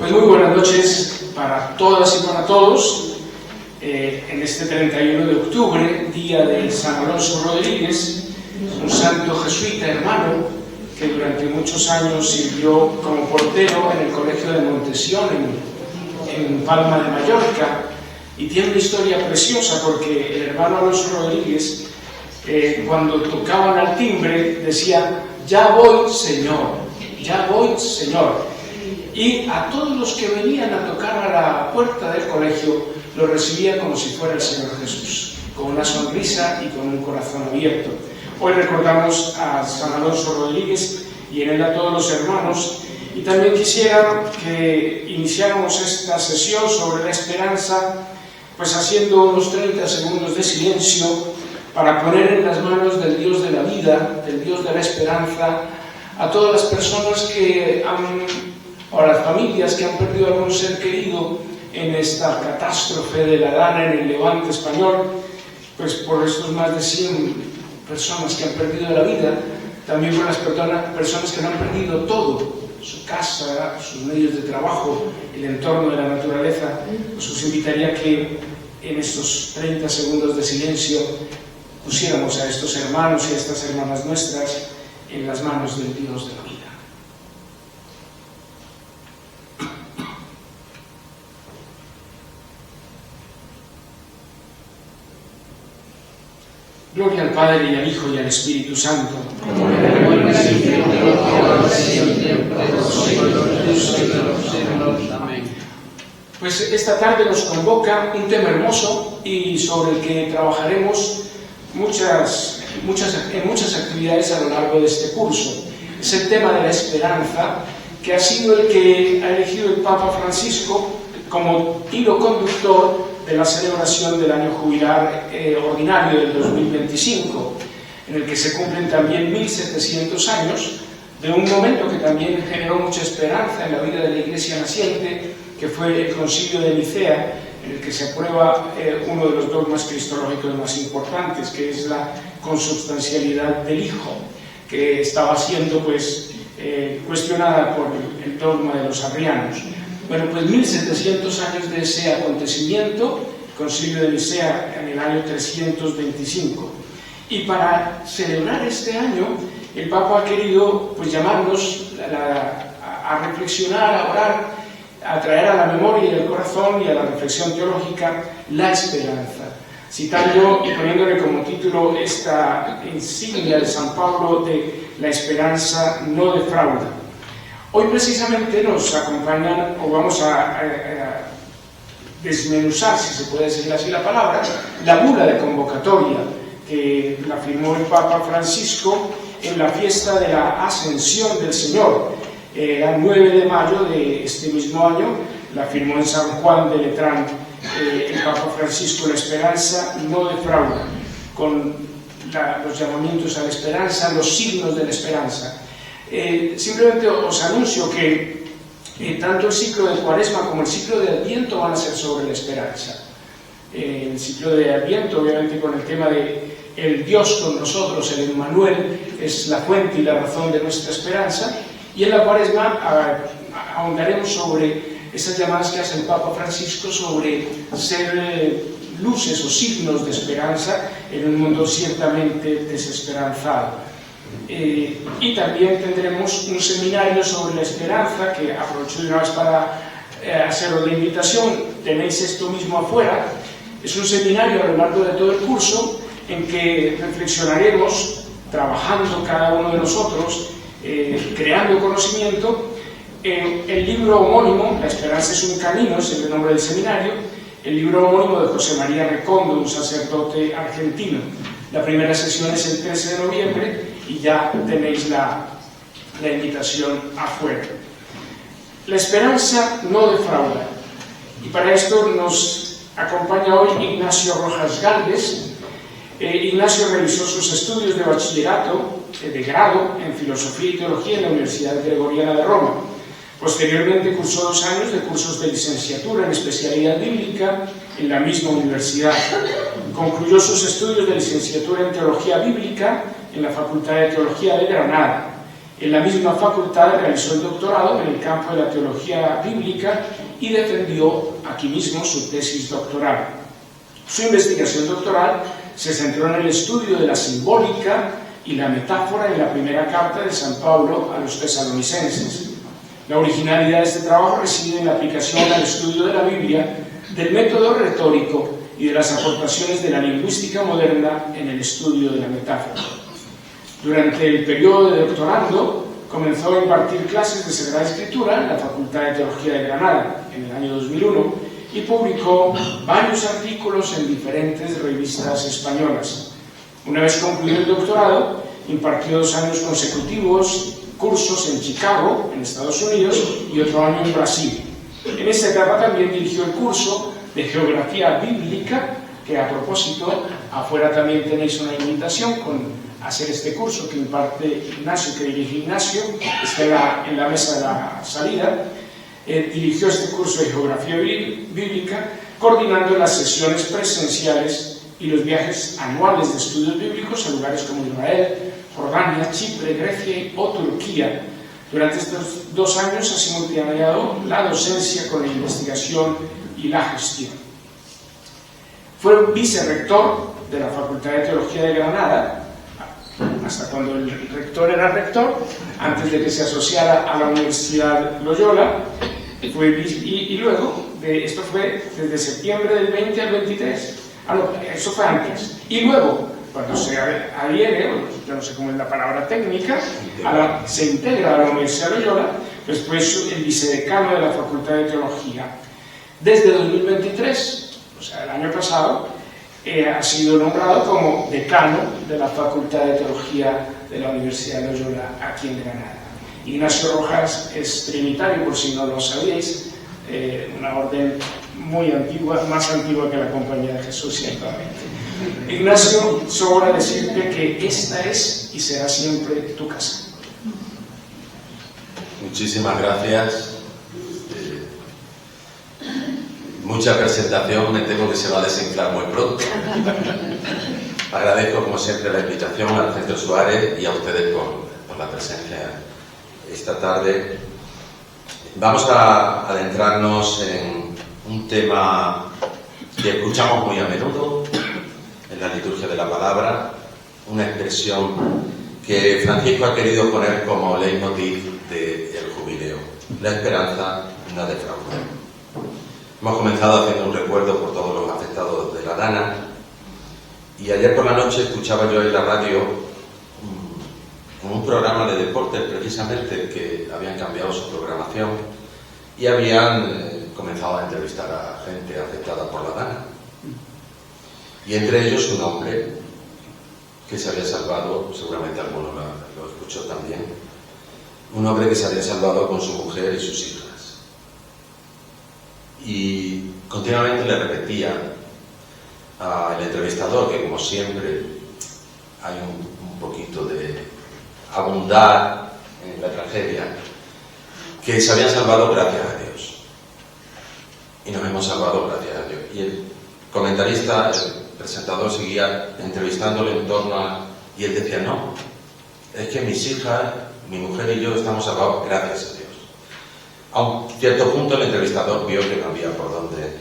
Pues muy buenas noches para todas y para todos. En este 31 de octubre, día de San Alonso Rodríguez, un santo jesuita hermano que durante muchos años sirvió como portero en el colegio de Montesión, en Palma de Mallorca, y tiene una historia preciosa porque el hermano Alonso Rodríguez, cuando tocaban al timbre, decía: "Ya voy, Señor, ya voy, Señor". Y a todos los que venían a tocar a la puerta del colegio lo recibía como si fuera el Señor Jesús, con una sonrisa y con un corazón abierto. Hoy recordamos a San Alonso Rodríguez y en él a todos los hermanos, y también quisiera que iniciáramos esta sesión sobre la esperanza pues haciendo unos 30 segundos de silencio para poner en las manos del Dios de la vida, del Dios de la esperanza, a todas las personas o a las familias que han perdido algún ser querido en esta catástrofe de la Dana en el Levante español, pues por estos más de 100 personas que han perdido la vida, también por las personas que no han perdido todo, su casa, sus medios de trabajo, el entorno de la naturaleza. Pues os invitaría a que en estos 30 segundos de silencio pusiéramos a estos hermanos y a estas hermanas nuestras en las manos del Dios de la vida. Gloria al Padre y al Hijo y al Espíritu Santo. Pues esta tarde nos convoca un tema hermoso y sobre el que trabajaremos en muchas actividades a lo largo de este curso. Es el tema de la esperanza, que ha sido el que ha elegido el Papa Francisco como hilo conductor de la celebración del año jubilar ordinario del 2025, en el que se cumplen también 1700 años de un momento que también generó mucha esperanza en la vida de la Iglesia naciente, que fue el Concilio de Nicea, en el que se aprueba uno de los dogmas cristológicos más importantes, que es la consubstancialidad del Hijo, que estaba siendo cuestionada por el dogma de los arrianos. Bueno, pues 1700 años de ese acontecimiento, el Concilio de Nicea en el año 325. Y para celebrar este año, el Papa ha querido pues llamarnos a reflexionar, a orar, a traer a la memoria y al corazón y a la reflexión teológica la esperanza, citando y poniéndole como título esta insignia de San Pablo de la esperanza no defrauda. Hoy precisamente nos acompañan, o vamos a desmenuzar, si se puede decir así la palabra, la bula de convocatoria que la firmó el Papa Francisco en la fiesta de la Ascensión del Señor. El 9 de mayo de este mismo año la firmó en San Juan de Letrán el Papa Francisco: la esperanza no defrauda, con los llamamientos a la esperanza, los signos de la esperanza. Simplemente os anuncio que tanto el ciclo de Cuaresma como el ciclo de Adviento van a ser sobre la esperanza. El ciclo de Adviento, obviamente, con el tema de el Dios con nosotros, el Emmanuel, es la fuente y la razón de nuestra esperanza, y en la Cuaresma ahondaremos sobre esas llamadas que hace el Papa Francisco sobre ser luces o signos de esperanza en un mundo ciertamente desesperanzado. Y también tendremos un seminario sobre la esperanza, que aprovecho de una vez para haceros la invitación. Tenéis esto mismo afuera. Es un seminario a lo largo de todo el curso en que reflexionaremos, trabajando cada uno de nosotros, creando conocimiento, el libro homónimo, La esperanza es un camino, es el nombre del seminario, el libro homónimo de José María Recondo, un sacerdote argentino. La primera sesión es el 13 de noviembre y ya tenéis la invitación afuera. La esperanza no defrauda. Y para esto nos acompaña hoy Ignacio Rojas Gálvez. Ignacio realizó sus estudios de bachillerato, de grado, en Filosofía y Teología en la Universidad Gregoriana de Roma. Posteriormente cursó 2 años de cursos de licenciatura en especialidad bíblica en la misma universidad. Concluyó sus estudios de licenciatura en Teología Bíblica en la Facultad de Teología de Granada En la misma facultad realizó el doctorado en el campo de la teología bíblica y defendió aquí mismo su tesis doctoral. Su investigación doctoral se centró en el estudio de la simbólica y la metáfora en la primera carta de San Pablo a los tesalonicenses. La originalidad de este trabajo reside en la aplicación al estudio de la Biblia, del método retórico y de las aportaciones de la lingüística moderna en el estudio de la metáfora. Durante el periodo de doctorando, comenzó a impartir clases de Sagrada Escritura en la Facultad de Teología de Granada en el año 2001 y publicó varios artículos en diferentes revistas españolas. Una vez concluido el doctorado, impartió 2 años consecutivos cursos en Chicago, en Estados Unidos, y otro año en Brasil. En esta etapa también dirigió el curso de Geografía Bíblica, que a propósito, afuera también tenéis una invitación con hacer este curso que imparte Ignacio, que dirige Ignacio, está en la mesa de la salida. Dirigió este curso de Geografía Bíblica, coordinando las sesiones presenciales y los viajes anuales de estudios bíblicos a lugares como Israel, Jordania, Chipre, Grecia o Turquía. Durante estos 2 años ha simultaneado la docencia con la investigación y la gestión. Fue vicerrector de la Facultad de Teología de Granada, hasta cuando el rector era rector, antes de que se asociara a la Universidad Loyola, y luego, esto fue desde septiembre del 20 al 23, eso fue antes, y luego, cuando se adhiere, yo no sé cómo es la palabra técnica, se integra a la Universidad Loyola, pues fue el vicedecano de la Facultad de Teología. Desde 2023, o sea, el año pasado, ha sido nombrado como decano de la Facultad de Teología de la Universidad Loyola aquí en Granada. Ignacio Rojas es trinitario, por si no lo sabíais, una orden muy antigua, más antigua que la Compañía de Jesús, ciertamente. Ignacio, sobra decirte que esta es y será siempre tu casa. Muchísimas gracias. Mucha presentación, me temo que se va a desinflar muy pronto. Agradezco, como siempre, la invitación al Centro Suárez y a ustedes por la presencia esta tarde. Vamos a adentrarnos en un tema que escuchamos muy a menudo en la liturgia de la palabra, una expresión que Francisco ha querido poner como leitmotiv del jubileo: la esperanza no defrauda. Hemos comenzado haciendo un recuerdo por todos los afectados de la Dana, y ayer por la noche escuchaba yo en la radio un programa de deportes, precisamente, que habían cambiado su programación y habían comenzado a entrevistar a gente afectada por la Dana, y entre ellos un hombre que se había salvado, seguramente alguno lo escuchó también, un hombre que se había salvado con su mujer y sus hijas. Y continuamente le repetía al entrevistador, que como siempre hay un poquito de abundar en la tragedia, que se habían salvado gracias a Dios. Y nos hemos salvado gracias a Dios. Y el comentarista, el presentador, seguía entrevistándole en torno a... Y él decía, no, es que mis hijas, mi mujer y yo estamos salvados gracias a Dios. A un cierto punto el entrevistador vio que no había por dónde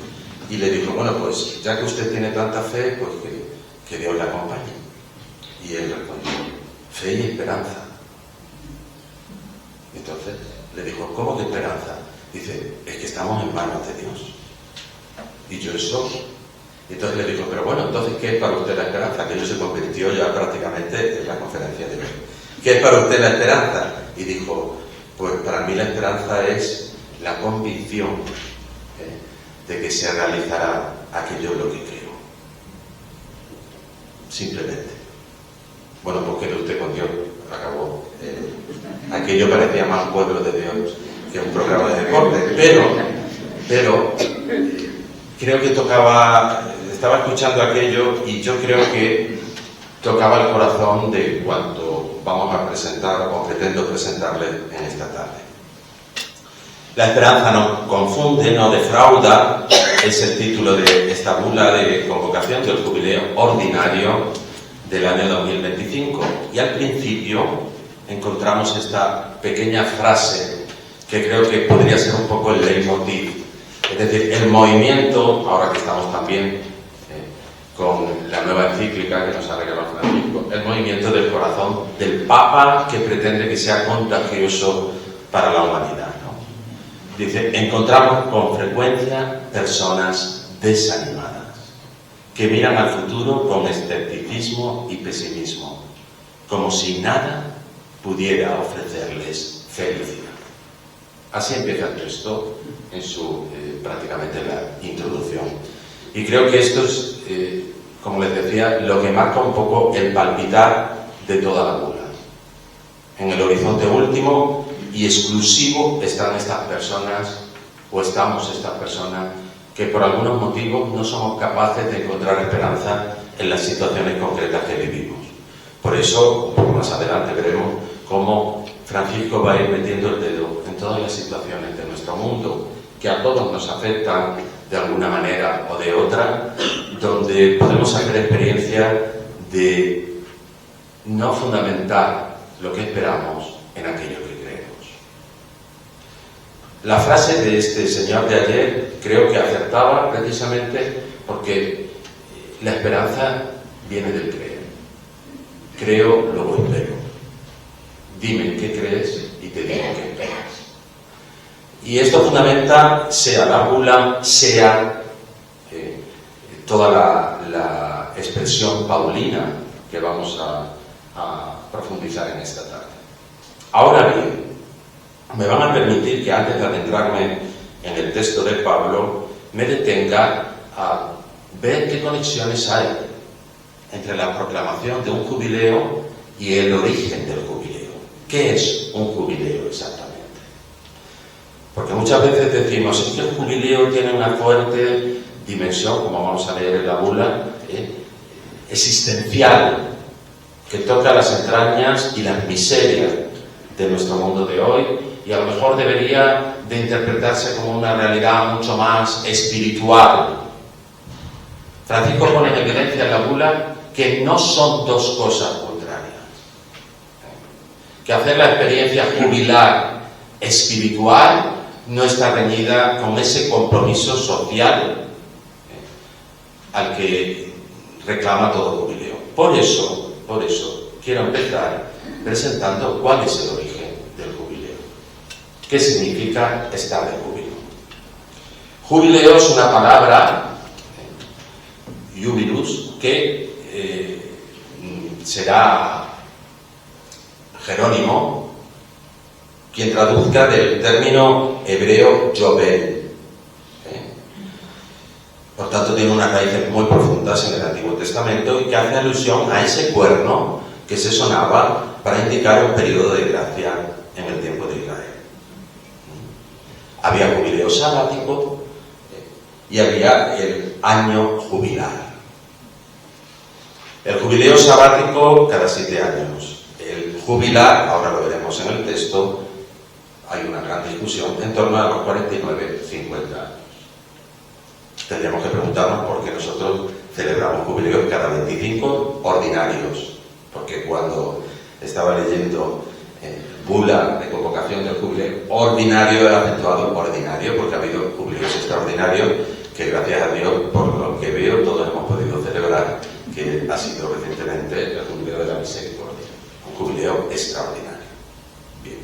y le dijo, bueno, pues ya que usted tiene tanta fe, pues que Dios le acompañe. Y él respondió, fe y esperanza. Entonces le dijo, ¿cómo que esperanza? Dice, es que estamos en manos de Dios. Y yo eso... Entonces le dijo, pero bueno, entonces, ¿qué es para usted la esperanza? Que ello se convirtió ya prácticamente en la conferencia de hoy. ¿Qué es para usted la esperanza? Y dijo, pues para mí la esperanza es la convicción de que se realizará aquello en lo que creo. Simplemente. Bueno, pues quede usted con Dios. Acabó. Aquello parecía más pueblo de Dios que un programa de deporte. Pero creo que estaba escuchando aquello y yo creo que tocaba el corazón de cuanto vamos a presentar o pretendo presentarle en esta tarde. La esperanza no confunde, no defrauda, es el título de esta bula de convocación del jubileo ordinario del año 2025. Y al principio encontramos esta pequeña frase que creo que podría ser un poco el leitmotiv. Es decir, el movimiento, ahora que estamos también con la nueva encíclica que nos ha regalado Francisco, el movimiento del corazón del Papa que pretende que sea contagioso para la humanidad, ¿no? Dice, encontramos con frecuencia personas desanimadas que miran al futuro con escepticismo y pesimismo, como si nada pudiera ofrecerles felicidad. Así empieza el texto en su, prácticamente la introducción. Y creo que esto es, como les decía, lo que marca un poco el palpitar de toda la bula. En el horizonte último y exclusivo están estas personas, o estamos estas personas, que por algunos motivos no somos capaces de encontrar esperanza en las situaciones concretas que vivimos. Por eso, un poco más adelante veremos cómo Francisco va a ir metiendo el dedo en todas las situaciones de nuestro mundo, que a todos nos afectan de alguna manera o de otra, donde podemos hacer experiencia de no fundamentar lo que esperamos en aquello que creemos. La frase de este señor de ayer creo que acertaba precisamente porque la esperanza viene del creer. Creo, luego espero. Dime qué crees y te digo qué esperas. Y esto fundamenta, sea la bula, sea toda la expresión paulina que vamos a profundizar en esta tarde. Ahora bien, me van a permitir que antes de adentrarme en el texto de Pablo, me detenga a ver qué conexiones hay entre la proclamación de un jubileo y el origen del jubileo. ¿Qué es un jubileo exactamente? Porque muchas veces decimos que el jubileo tiene una fuerte dimensión, como vamos a leer en la bula, existencial, que toca las entrañas y las miserias de nuestro mundo de hoy, y a lo mejor debería de interpretarse como una realidad mucho más espiritual. Francisco pone en evidencia en la bula que no son dos cosas contrarias, que hacer la experiencia jubilar espiritual no está reñida con ese compromiso social al que reclama todo jubileo. Por eso quiero empezar presentando cuál es el origen del jubileo. ¿Qué significa estar de júbilo? Jubileo es una palabra, jubilus, que será Jerónimo quien traduzca del término hebreo yobel. Por tanto, tiene unas raíces muy profundas en el Antiguo Testamento y que hace alusión a ese cuerno que se sonaba para indicar un periodo de gracia en el tiempo de Israel. Había jubileo sabático y había el año jubilar. El jubileo sabático cada 7 años. El jubilar, ahora lo veremos en el texto, hay una gran discusión en torno a los 49, 50 años. Tendríamos que preguntarnos por qué nosotros celebramos jubileos cada 25 ordinarios, porque cuando estaba leyendo bula de convocación del jubileo ordinario, he acentuado ordinario, porque ha habido jubileos extraordinarios que, gracias a Dios, por lo que veo, todos hemos podido celebrar, que ha sido recientemente el jubileo de la misericordia, un jubileo extraordinario. Bien.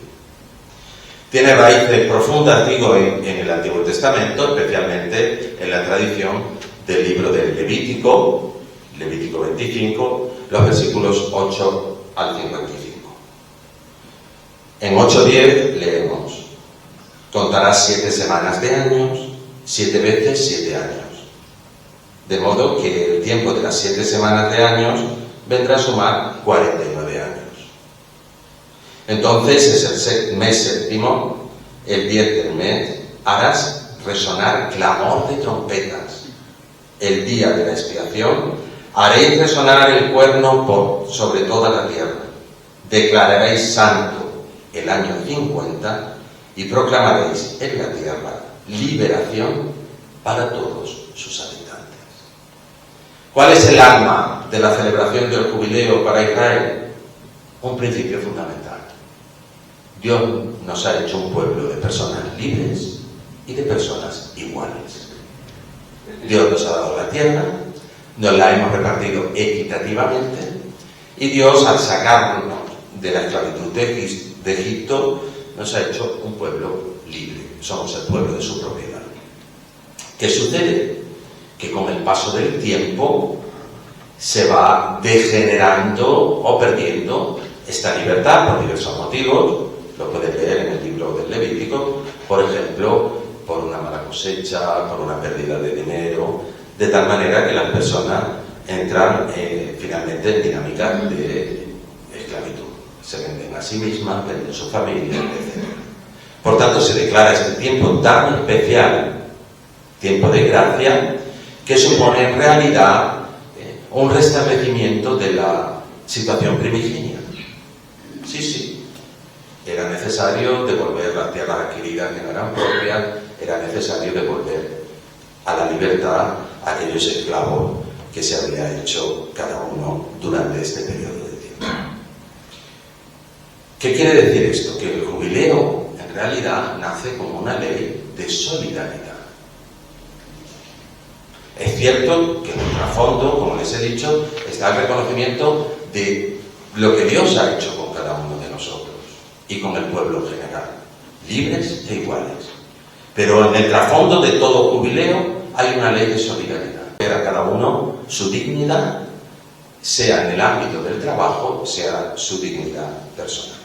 Tiene raíces profundas, digo, en el Antiguo Testamento, especialmente en la tradición del libro del Levítico 25, los versículos 8 al 55. En 8:10 leemos: contarás 7 semanas de años, 7 veces 7 años. De modo que el tiempo de las 7 semanas de años vendrá a sumar 49 años. Entonces es el mes séptimo, el 10 del mes, harás resonar clamor de trompetas. El día de la expiación haréis resonar el cuerno sobre toda la tierra. Declararéis santo el año 50 y proclamaréis en la tierra liberación para todos sus habitantes. ¿Cuál es el alma de la celebración del jubileo para Israel? Un principio fundamental: Dios nos ha hecho un pueblo de personas libres y de personas iguales. Dios nos ha dado la tierra, nos la hemos repartido equitativamente, y Dios, al sacarnos de la esclavitud de Egipto, nos ha hecho un pueblo libre. Somos el pueblo de su propiedad. ¿Qué sucede? Que con el paso del tiempo se va degenerando o perdiendo esta libertad por diversos motivos. Lo puedes leer en el libro del Levítico, por ejemplo, por una mala cosecha, por una pérdida de dinero, de tal manera que las personas entran finalmente en dinámicas de esclavitud. Se venden a sí mismas, venden su familia, etc. Por tanto, se declara este tiempo tan especial, tiempo de gracia, que supone en realidad un restablecimiento de la situación primigenia. Sí. Era necesario devolver las tierras adquiridas que no eran propias, era necesario devolver a la libertad a aquellos esclavos que se había hecho cada uno durante este periodo de tiempo. ¿Qué quiere decir esto? Que el jubileo en realidad nace como una ley de solidaridad. Es cierto que en el trasfondo, como les he dicho, está el reconocimiento de lo que Dios ha hecho con cada uno de nosotros y con el pueblo en general, libres e iguales. Pero en el trasfondo de todo jubileo hay una ley de solidaridad. A cada uno su dignidad, sea en el ámbito del trabajo, sea su dignidad personal.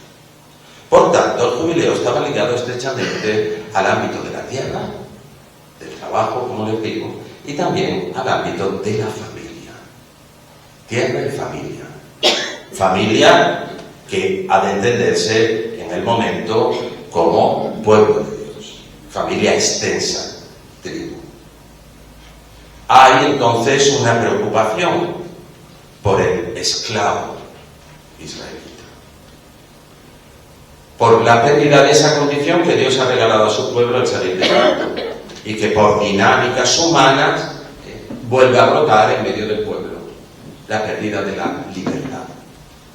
Por tanto, el jubileo estaba ligado estrechamente al ámbito de la tierra, del trabajo, como les digo, y también al ámbito de la familia. Tierra y familia. Familia que ha de entenderse en el momento como pueblo de Dios. Familia extensa, digo. Hay entonces una preocupación por el esclavo israelita, por la pérdida de esa condición que Dios ha regalado a su pueblo al salir de Egipto, y que por dinámicas humanas vuelve a brotar en medio del pueblo, la pérdida de la libertad.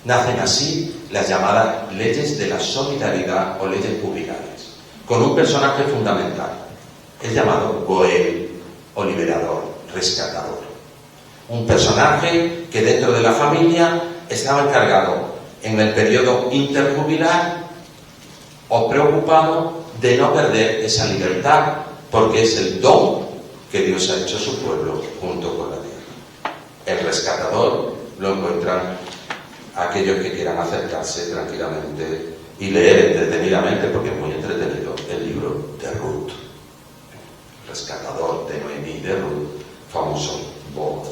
Nacen así las llamadas leyes de la solidaridad o leyes jubilares, con un personaje fundamental, el llamado Goel, o liberador, rescatador. Un personaje que dentro de la familia estaba encargado en el periodo interjubilar o preocupado de no perder esa libertad, porque es el don que Dios ha hecho a su pueblo junto con la tierra. El rescatador lo encuentran aquellos que quieran acercarse tranquilamente y leer entretenidamente, porque es muy entretenido, el libro de Ruth. El rescatador de Noemí, de Ruth, famoso Boaz.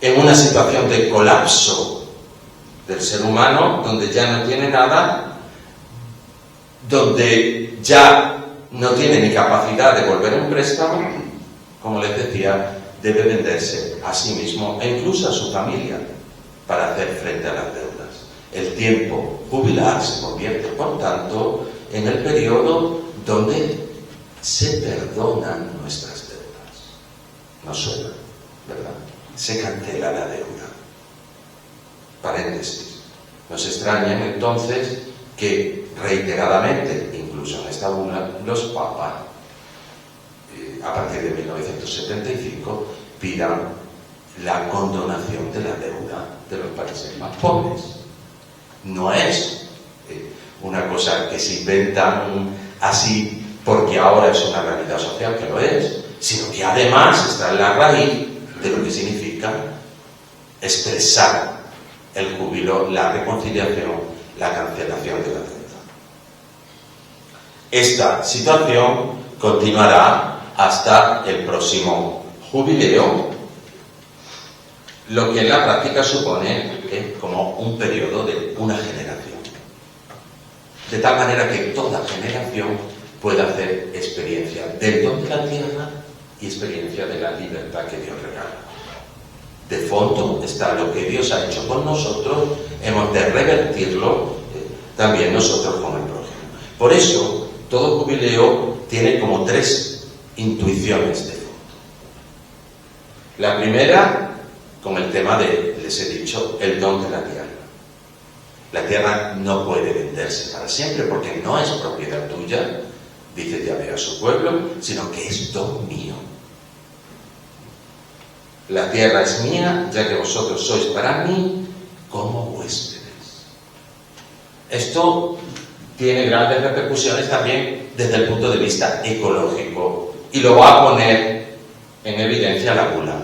En una situación de colapso del ser humano, donde ya no tiene nada, donde ya no tiene ni capacidad de volver un préstamo, como les decía, debe venderse a sí mismo e incluso a su familia para hacer frente a las deudas. El tiempo jubilar se convierte, por tanto, en el periodo donde se perdonan nuestras deudas. No suena, ¿verdad? Se cancela la deuda. Paréntesis. Nos extraña entonces que reiteradamente, incluso en esta bula, los papas, a partir de 1975, pidan la condonación de la deuda de los países más pobres. No es una cosa que se inventan así porque ahora es una realidad social, que lo es, sino que además está en la raíz de lo que significa expresar el júbilo, la reconciliación, la cancelación de la deuda. Esta situación continuará hasta el próximo jubileo, lo que en la práctica supone como un periodo de una generación. De tal manera que toda generación pueda hacer experiencia del don de la tierra y experiencia de la libertad que Dios regala. De fondo está lo que Dios ha hecho con nosotros, hemos de revertirlo también nosotros con el prójimo. Por eso, todo jubileo tiene como tres intuiciones de fondo. La primera, con el tema de, les he dicho, el don de la tierra. La tierra no puede venderse para siempre porque no es propiedad tuya, dice Yahvé a su pueblo, sino que es don mío. La tierra es mía, ya que vosotros sois para mí como huéspedes. Esto tiene grandes repercusiones también desde el punto de vista ecológico y lo va a poner en evidencia la bula.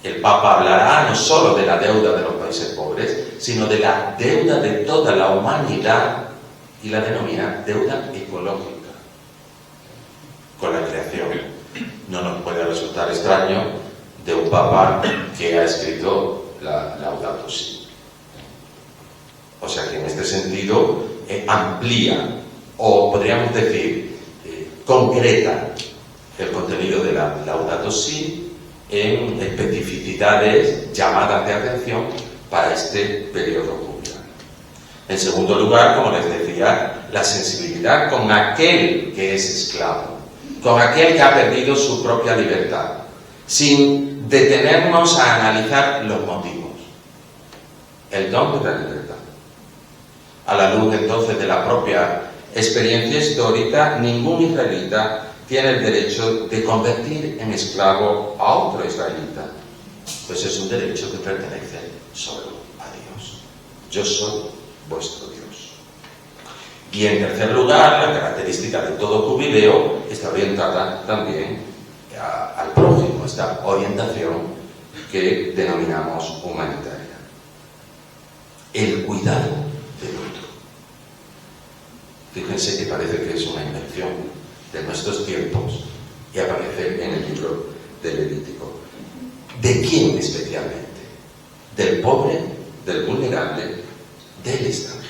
El Papa hablará no solo de la deuda de los países pobres, sino de la deuda de toda la humanidad y la denomina deuda ecológica con la creación. No nos puede resultar extraño de un Papa que ha escrito la Laudato Si. O sea que en este sentido amplía, o podríamos decir, concreta el contenido de la Laudato Si en especificidades, llamadas de atención para este periodo jubilar. En segundo lugar, como les decía, la sensibilidad con aquel que es esclavo, con aquel que ha perdido su propia libertad, sin detenernos a analizar los motivos. El don de la libertad. A la luz entonces de la propia experiencia histórica, ningún israelita tiene el derecho de convertir en esclavo a otro israelita, pues es un derecho que pertenece solo a Dios. Yo soy vuestro Dios. Y en tercer lugar, la característica de todo jubileo está orientada también al prójimo, esta orientación que denominamos humanitaria. El cuidado del otro. Fíjense que parece que es una invención de nuestros tiempos y aparece en el libro del Levítico. ¿De quién especialmente? Del pobre, del vulnerable, del extranjero.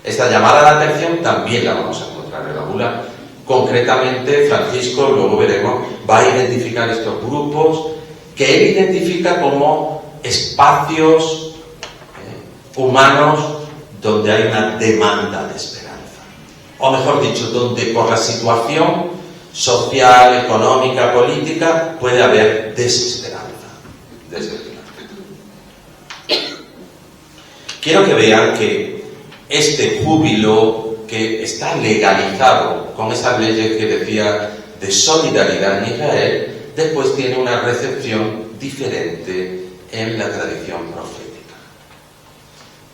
Esta llamada a la atención también la vamos a encontrar en la bula. Concretamente, Francisco, luego veremos, va a identificar estos grupos que él identifica como espacios humanos donde hay una demanda de esperanza. O mejor dicho, donde por la situación social, económica, política, puede haber desesperanza. Quiero que vean que este júbilo que está legalizado con esas leyes que decía de solidaridad en Israel, después tiene una recepción diferente en la tradición profética.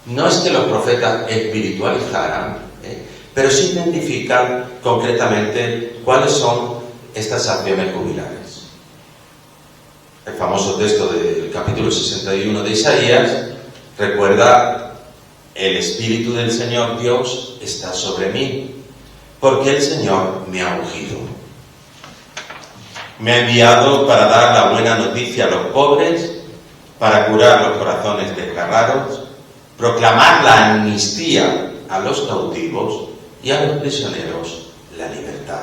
No es que los profetas espiritualizaran, pero sí identifican concretamente cuáles son estas acciones jubilares. El famoso texto del capítulo 61 de Isaías recuerda: el Espíritu del Señor Dios está sobre mí, porque el Señor me ha ungido. Me ha enviado para dar la buena noticia a los pobres, para curar los corazones desgarrados, proclamar la amnistía a los cautivos y a los prisioneros la libertad,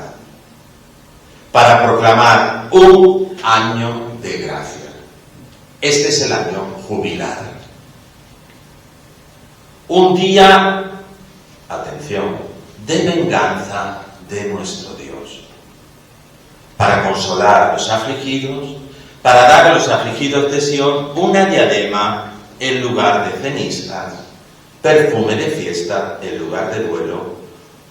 para proclamar un año de gracia. Este es el año jubilar. Un día, atención, de venganza de nuestro Dios, para consolar a los afligidos, para dar a los afligidos de Sión una diadema en lugar de cenizas, perfume de fiesta en lugar de duelo,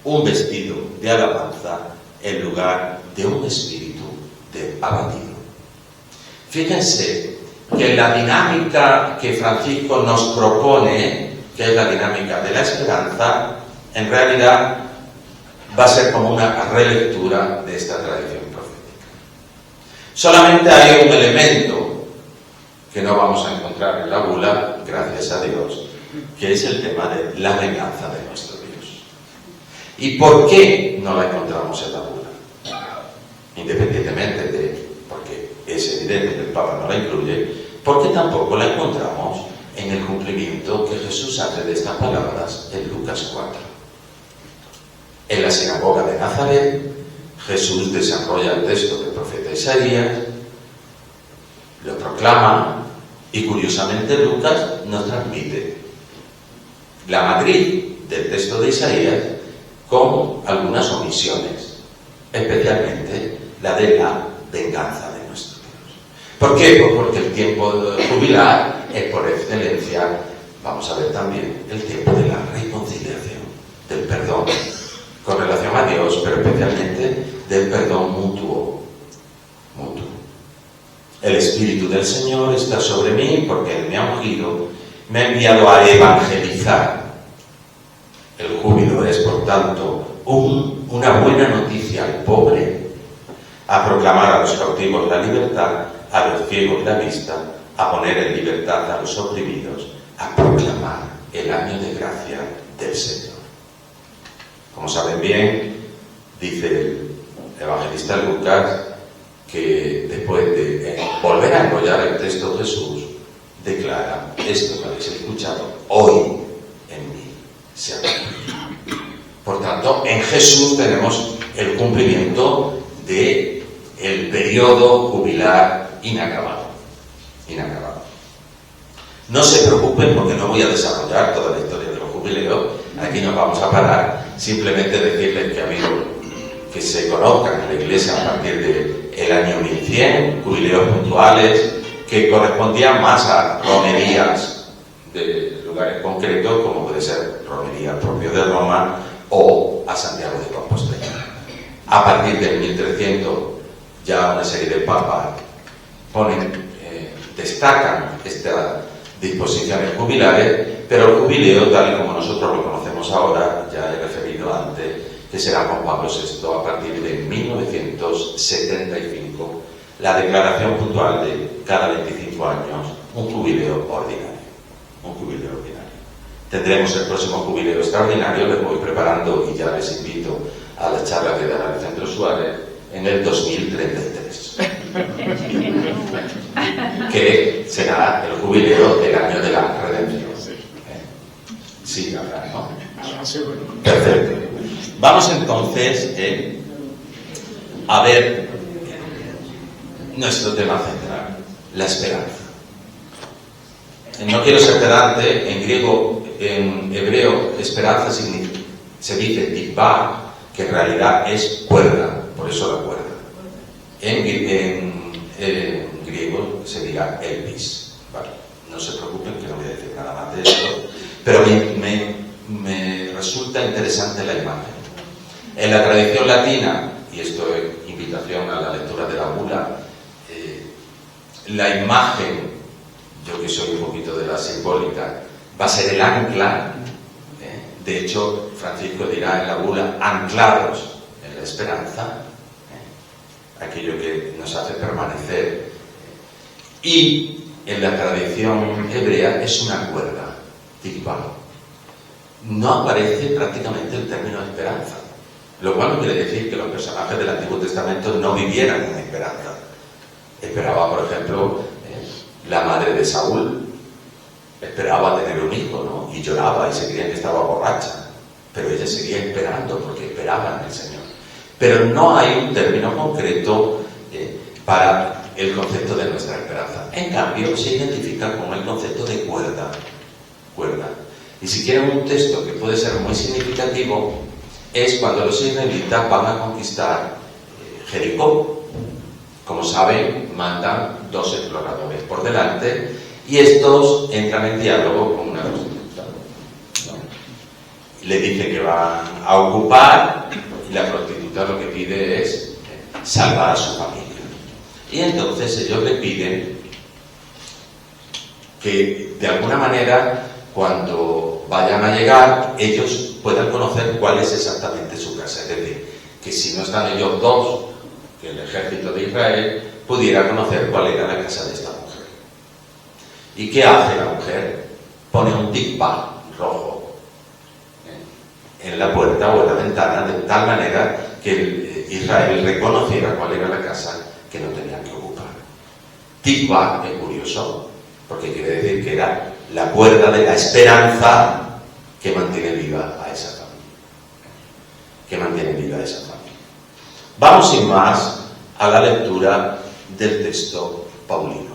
un vestido de alabanza en lugar de un espíritu de abatido. Fíjense que la dinámica que Francisco nos propone, que es la dinámica de la esperanza, en realidad va a ser como una relectura de esta tradición profética. Solamente hay un elemento que no vamos a encontrar en la bula, gracias a Dios, que es el tema de la venganza de nuestro Dios. ¿Y por qué no la encontramos en la bula? Independientemente de, porque es evidente que el Papa no la incluye, porque tampoco la encontramos en el cumplimiento que Jesús hace de estas palabras en Lucas 4. En la sinagoga de Nazaret, Jesús desarrolla el texto del profeta Isaías, lo proclama y curiosamente Lucas nos transmite la matriz del texto de Isaías con algunas omisiones, especialmente la de la venganza de nuestro Dios. ¿Por qué? Pues porque el tiempo jubilar es por excelencia vamos a ver también el tiempo de la reconciliación, del perdón, con relación a Dios, pero especialmente del perdón mutuo. El Espíritu del Señor está sobre mí porque Él me ha ungido, me ha enviado a evangelizar. El júbilo es, por tanto, una buena noticia al pobre, a proclamar a los cautivos la libertad, a los ciegos la vista, a poner en libertad a los oprimidos, a proclamar el año de gracia del Señor. Como saben bien, dice el evangelista Lucas, que después de volver a enrollar el texto, Jesús declara: esto que habéis escuchado hoy en mí se ha cumplido. Por tanto, en Jesús tenemos el cumplimiento del periodo jubilar inacabado. No se preocupen porque no voy a desarrollar toda la historia de los jubileos, aquí nos vamos a parar, simplemente decirles que ha habido, que se conozcan en la Iglesia a partir del año 1100, jubileos puntuales, que correspondían más a romerías de lugares concretos, como puede ser romería propio de Roma o a Santiago de Compostela. A partir del 1300, ya una serie de papas destacan estas disposiciones jubilares, pero el jubileo, tal y como nosotros lo conocemos ahora, ya he referido antes, que será con Pablo VI a partir de 1975, la declaración puntual de cada 25 años, un jubileo ordinario. Tendremos el próximo jubileo extraordinario, lo voy preparando y ya les invito a las charlas que dará el Centro Suárez en el 2033, que será el jubileo del año de la redención. Sí, habrá, ¿no? Perfecto. Vamos entonces a ver nuestro tema central, la esperanza. No quiero ser pedante, en hebreo esperanza se dice tikva, que en realidad es cuerda, por eso la cuerda. En griego se dirá elpis. Vale, no se preocupen que no voy a decir nada más de esto, pero me resulta interesante la imagen. En la tradición latina, y esto es invitación a la lectura de la bula, la imagen, yo que soy un poquito de la simbólica, va a ser el ancla. De hecho, Francisco dirá en la bula: anclados en la esperanza, aquello que nos hace permanecer. Y en la tradición hebrea es una cuerda, tikva. No aparece prácticamente el término esperanza, lo cual no quiere decir que los personajes del Antiguo Testamento no vivieran en esperanza. Esperaba, por ejemplo, la madre de Saúl, esperaba tener un hijo, ¿no? Y lloraba y se creía que estaba borracha, pero ella seguía esperando porque esperaba en el Señor. Pero no hay un término concreto para el concepto de nuestra esperanza. En cambio, se identifica con el concepto de cuerda. Y si quieren un texto que puede ser muy significativo, es cuando los israelitas van a conquistar Jericó. Como saben, mandan 2 exploradores por delante y estos entran en diálogo con una prostituta, ¿no? Le dice que van a ocupar y la prostituta lo que pide es salvar a su familia. Y entonces ellos le piden que de alguna manera, cuando vayan a llegar, ellos puedan conocer cuál es exactamente su casa. Es decir, que si no están ellos dos, que el ejército de Israel pudiera conocer cuál era la casa de esta mujer. ¿Y qué hace la mujer? Pone un tikva rojo en la puerta o en la ventana, de tal manera que Israel reconociera cuál era la casa que no tenían que ocupar. Tikva es curioso, porque quiere decir que era la cuerda de la esperanza que mantiene viva a esa familia. Vamos sin más a la lectura del texto paulino.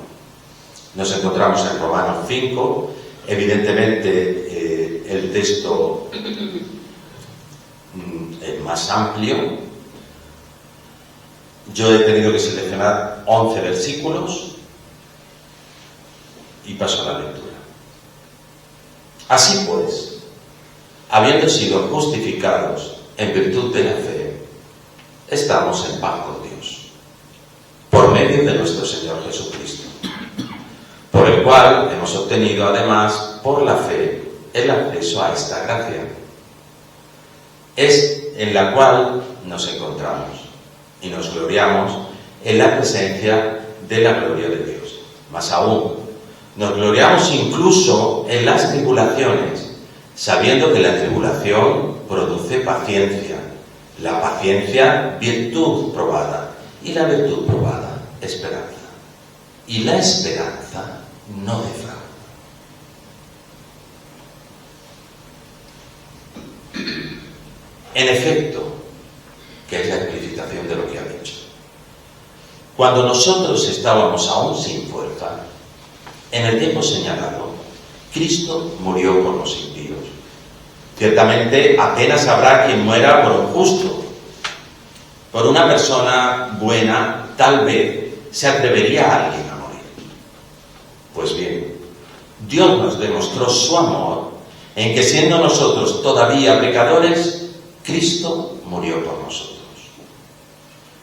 Nos encontramos en Romanos 5, evidentemente el texto es más amplio. Yo he tenido que seleccionar 11 versículos y paso a la lectura. Así pues, habiendo sido justificados en virtud de la fe, estamos en paz con Dios, por medio de nuestro Señor Jesucristo, por el cual hemos obtenido además, por la fe, el acceso a esta gracia. Es en la cual nos encontramos y nos gloriamos en la presencia de la gloria de Dios. Más aún, nos gloriamos incluso en las tribulaciones, sabiendo que la tribulación produce paciencia, la paciencia virtud probada, y la virtud probada esperanza. Y la esperanza no defrauda. En efecto, que es la explicitación de lo que ha dicho, cuando nosotros estábamos aún sin fuerza, en el tiempo señalado, Cristo murió por los impíos. Ciertamente, apenas habrá quien muera por un justo. Por una persona buena, tal vez se atrevería a alguien a morir. Pues bien, Dios nos demostró su amor en que, siendo nosotros todavía pecadores, Cristo murió por nosotros.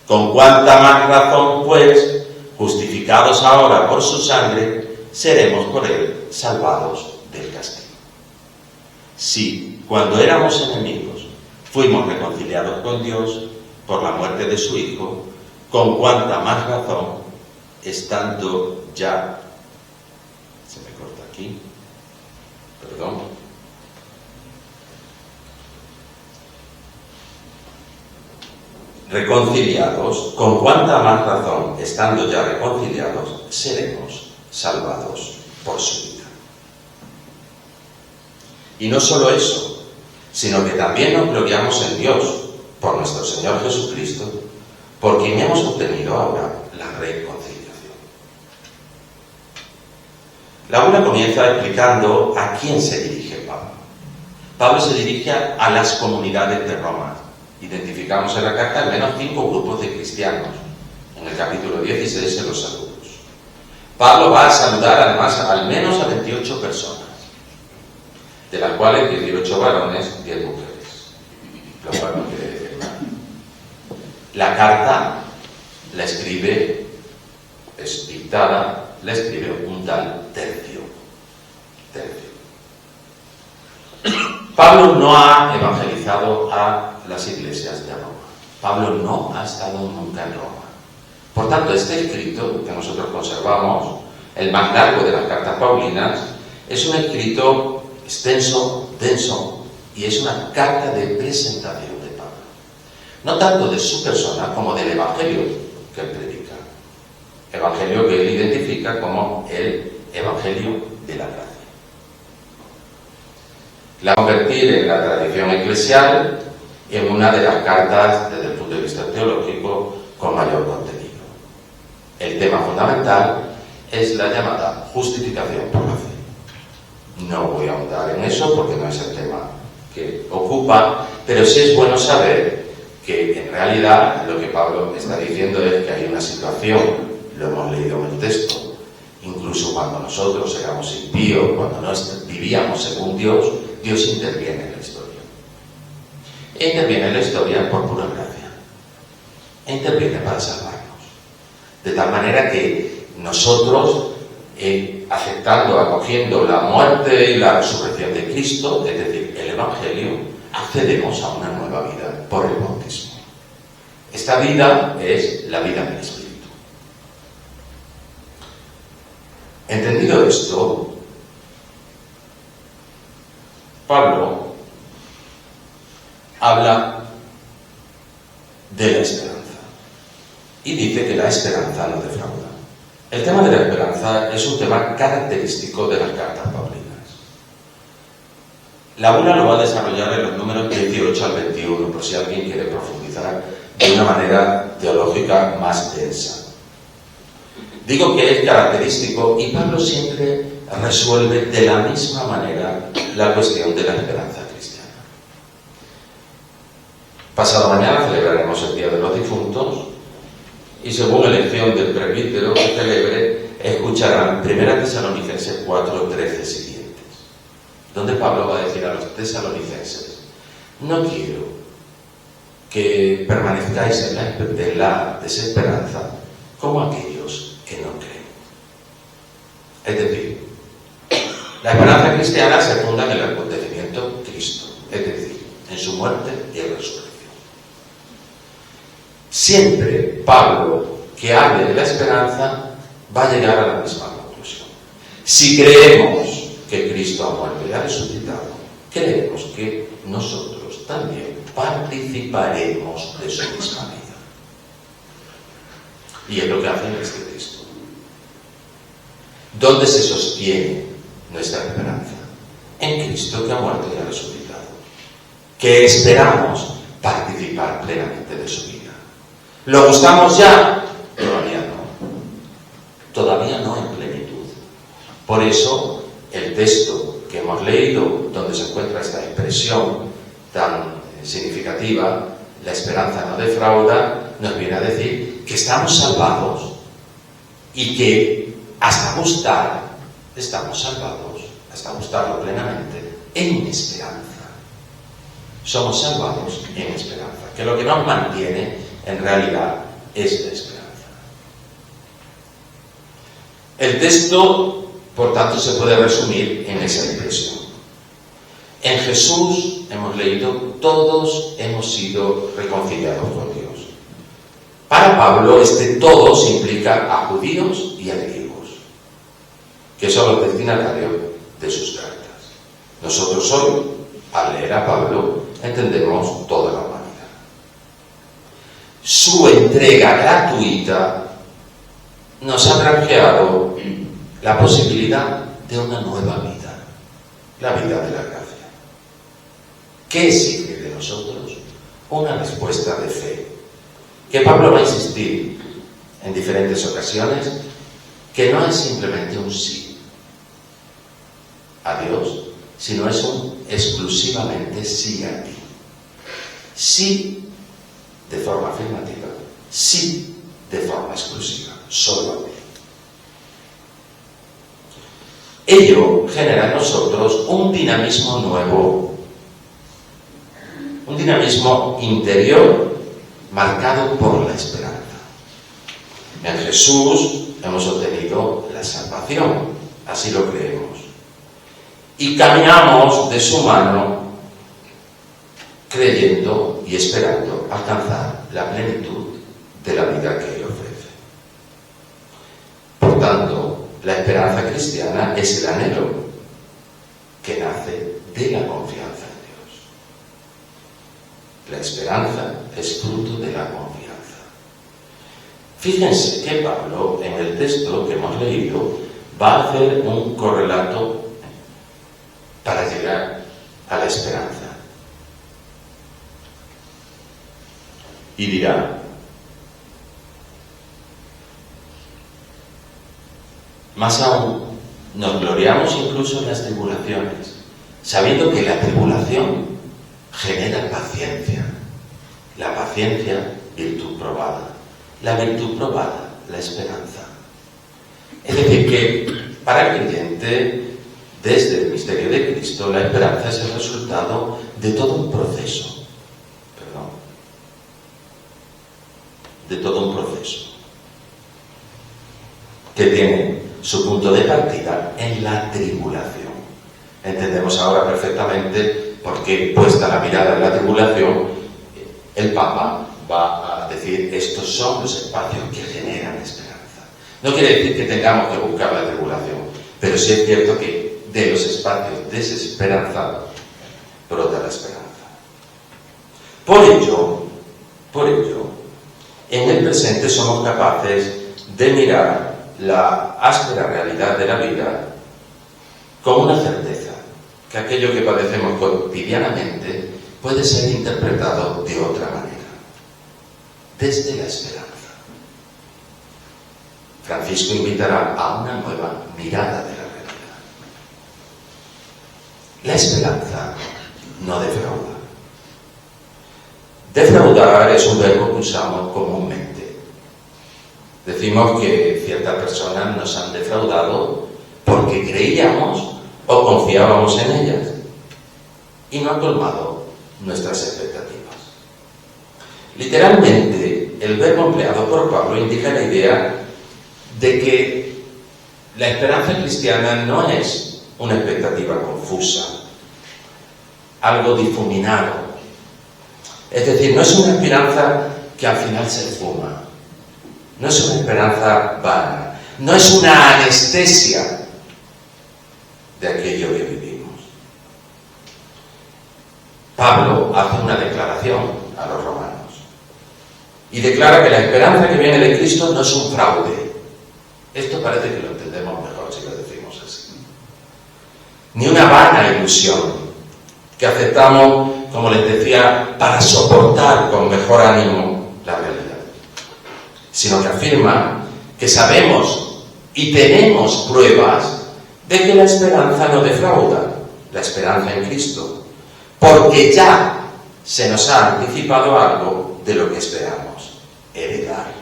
Con cuánta más razón, pues, justificados ahora por su sangre, seremos por él salvados del castigo. Si, cuando éramos enemigos, fuimos reconciliados con Dios por la muerte de su Hijo, con cuánta más razón, estando ya... Se me corta aquí. Perdón. Reconciliados, con cuánta más razón, estando ya reconciliados, seremos salvados por su vida. Y no solo eso, sino que también nos gloriamos en Dios, por nuestro Señor Jesucristo, por quien hemos obtenido ahora la reconciliación. La bula comienza explicando a quién se dirige Pablo. Pablo se dirige a las comunidades de Roma. Identificamos en la carta al menos 5 grupos de cristianos. En el capítulo 16 en los saludos. Pablo va a saludar además al menos a 28 personas, de las cuales 18 varones, 10 mujeres. Lo cual no quiere decir nada. La carta la escribe, es dictada, la escribe un tal Tercio. Pablo no ha evangelizado a las iglesias de Roma. Pablo no ha estado nunca en Roma. Por tanto, este escrito que nosotros conservamos, el más largo de las cartas paulinas, es un escrito extenso, denso, y es una carta de presentación de Pablo. No tanto de su persona como del evangelio que él predica. Evangelio que él identifica como el evangelio de la gracia. La convertir en la tradición eclesial en una de las cartas, desde el punto de vista teológico, con mayor contenido. El tema fundamental es la llamada justificación por la fe. No voy a ahondar en eso porque no es el tema que ocupa, pero sí es bueno saber que en realidad lo que Pablo está diciendo es que hay una situación, lo hemos leído en el texto, incluso cuando nosotros éramos impíos, cuando no vivíamos según Dios, Dios interviene en la historia. E interviene en la historia por pura gracia. E interviene para salvarnos. De tal manera que nosotros, aceptando, acogiendo la muerte y la resurrección de Cristo, es decir, el Evangelio, accedemos a una nueva vida por el bautismo. Esta vida es la vida del Espíritu. Entendido esto, Pablo habla de la esperanza y dice que la esperanza no defrauda. El tema de la esperanza es un tema característico de las cartas paulinas. La bula lo va a desarrollar en los números 18 al 21, por si alguien quiere profundizar de una manera teológica más densa. Digo que es característico y Pablo siempre resuelve de la misma manera la cuestión de la esperanza cristiana. Pasado mañana celebraremos el Día de los Difuntos y según elección del presbítero que celebre, escucharán 1 Tesalonicenses 4:13 siguientes. donde Pablo va a decir a los tesalonicenses: no quiero que permanezcáis en la desesperanza como aquellos que no creen. Es decir, la esperanza cristiana se funda en el acontecimiento Cristo, es decir, en su muerte y resurrección. Siempre Pablo, que hable de la esperanza, va a llegar a la misma conclusión. Si creemos que Cristo ha muerto y ha resucitado, creemos que nosotros también participaremos de su misma vida. Y es lo que hace este texto. ¿Dónde se sostiene nuestra esperanza? En Cristo, que ha muerto y ha resucitado. Que esperamos participar plenamente de su vida. ¿Lo gustamos ya? Todavía no. Todavía no en plenitud. Por eso, el texto que hemos leído, donde se encuentra esta expresión tan significativa, la esperanza no defrauda, nos viene a decir que estamos salvados y que hasta gustar estamos salvados, hasta gustarlo plenamente, en esperanza. Somos salvados en esperanza, que lo que nos mantiene en realidad es la esperanza. El texto, por tanto, se puede resumir en esa expresión. En Jesús, hemos leído, todos hemos sido reconciliados con Dios. Para Pablo, este todos implica a judíos y a griegos, que son los destinatarios de sus cartas. Nosotros hoy, al leer a Pablo, entendemos toda la humanidad. Su entrega gratuita nos ha granjeado la posibilidad de una nueva vida, la vida de la gracia. ¿Qué exige de nosotros? Una respuesta de fe. Que Pablo va a insistir en diferentes ocasiones que no es simplemente un sí a Dios, sino es un exclusivamente sí a ti. Sí de forma afirmativa, sí de forma exclusiva, solo a ti. Ello genera en nosotros un dinamismo nuevo, un dinamismo interior marcado por la esperanza. En Jesús hemos obtenido la salvación, así lo creemos, y caminamos de su mano creyendo y esperando alcanzar la plenitud de la vida que Él ofrece. Por tanto, la esperanza cristiana es el anhelo que nace de la confianza en Dios. La esperanza es fruto de la confianza. Fíjense que Pablo, en el texto que hemos leído, va a hacer un correlato para llegar a la esperanza. Y dirá: más aún, nos gloriamos incluso en las tribulaciones, sabiendo que la tribulación genera paciencia. La paciencia, virtud probada. La virtud probada, la esperanza. Es decir, que para el creyente, desde el misterio de Cristo, la esperanza es el resultado de todo un proceso. De todo un proceso que tiene su punto de partida en la tribulación. Entendemos ahora perfectamente por qué, puesta la mirada en la tribulación, el Papa va a decir: estos son los espacios que generan esperanza. No quiere decir que tengamos que buscar la tribulación, pero sí es cierto que de los espacios desesperanzados brota la esperanza. Por ello, en el presente somos capaces de mirar la áspera realidad de la vida con una certeza, que aquello que padecemos cotidianamente puede ser interpretado de otra manera, desde la esperanza. Francisco invitará a una nueva mirada de la realidad. La esperanza no defrauda. Defraudar es un verbo que usamos comúnmente. Decimos que ciertas personas nos han defraudado porque creíamos o confiábamos en ellas y no ha colmado nuestras expectativas. Literalmente, el verbo empleado por Pablo indica la idea de que la esperanza cristiana no es una expectativa confusa, algo difuminado. Es decir, no es una esperanza que al final se esfuma, no es una esperanza vana, no es una anestesia de aquello que vivimos. Pablo hace una declaración a los romanos y declara que la esperanza que viene de Cristo no es un fraude. Esto parece que lo entendemos mejor si lo decimos así. Ni una vana ilusión que aceptamos, como les decía, para soportar con mejor ánimo la realidad, sino que afirma que sabemos y tenemos pruebas de que la esperanza no defrauda, la esperanza en Cristo, porque ya se nos ha anticipado algo de lo que esperamos, heredar.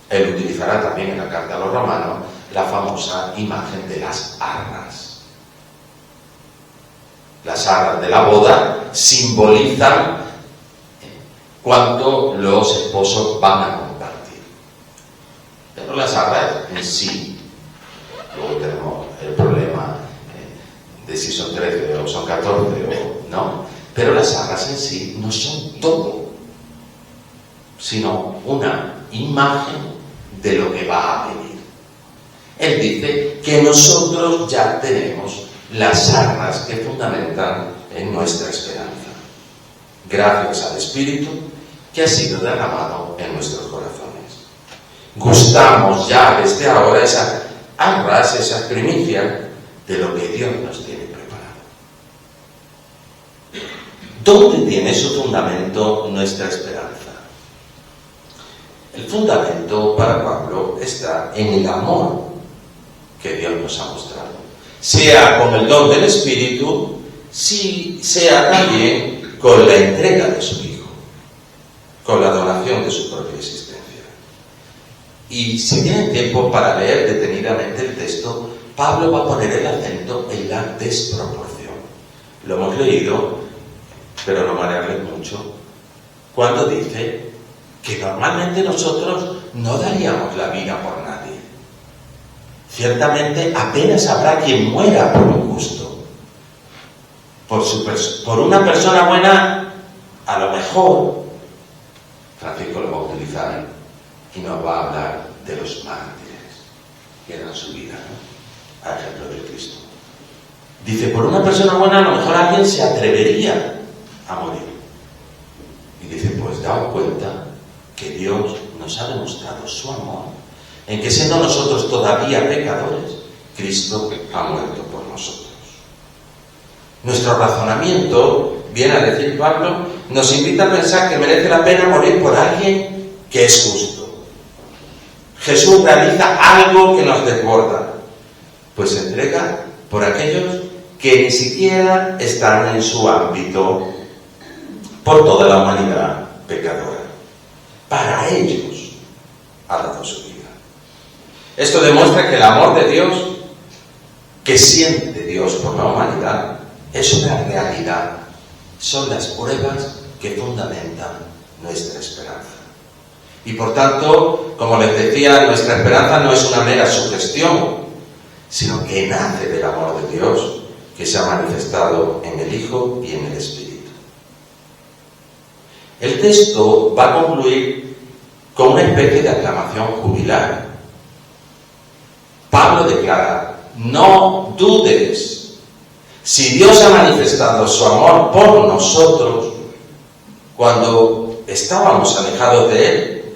Él utilizará también en la carta a los romanos la famosa imagen de las arras. Las arras de la boda simbolizan cuánto los esposos van a compartir. Pero las arras en sí, luego tenemos el problema de si son 13 o son 14 o no, pero las arras en sí no son todo, sino una imagen de lo que va a venir. Él dice que nosotros ya tenemos las arras que fundamentan en nuestra esperanza, gracias al Espíritu que ha sido derramado en nuestros corazones. Gustamos ya desde ahora esas arras, esas primicias de lo que Dios nos tiene preparado. ¿Dónde tiene su fundamento nuestra esperanza? El fundamento para Pablo está en el amor que Dios nos ha mostrado, sea con el don del Espíritu, sea también con la entrega de su Hijo, con la donación de su propia existencia. Y si tienen tiempo para leer detenidamente el texto, Pablo va a poner el acento en la desproporción. Lo hemos leído, pero no marearles mucho, cuando dice que normalmente nosotros no daríamos la vida por nadie. Ciertamente apenas habrá quien muera por un justo. Por una persona buena, a lo mejor, Francisco lo va a utilizar y nos va a hablar de los mártires que dan su vida, ¿no? A ejemplo de Cristo. Dice, por una persona buena a lo mejor alguien se atrevería a morir. Y dice, pues daos cuenta que Dios nos ha demostrado su amor, en que siendo nosotros todavía pecadores, Cristo ha muerto por nosotros. Nuestro razonamiento, viene a decir Pablo, nos invita a pensar que merece la pena morir por alguien que es justo. Jesús realiza algo que nos desborda, pues se entrega por aquellos que ni siquiera están en su ámbito, por toda la humanidad pecadora. Para ellos ha dado su vida. Esto demuestra que el amor de Dios, que siente Dios por la humanidad, es una realidad. Son las pruebas que fundamentan nuestra esperanza. Y por tanto, como les decía, nuestra esperanza no es una mera sugestión, sino que nace del amor de Dios, que se ha manifestado en el Hijo y en el Espíritu. El texto va a concluir con una especie de aclamación jubilar. Pablo declara, no dudes, si Dios ha manifestado su amor por nosotros cuando estábamos alejados de Él,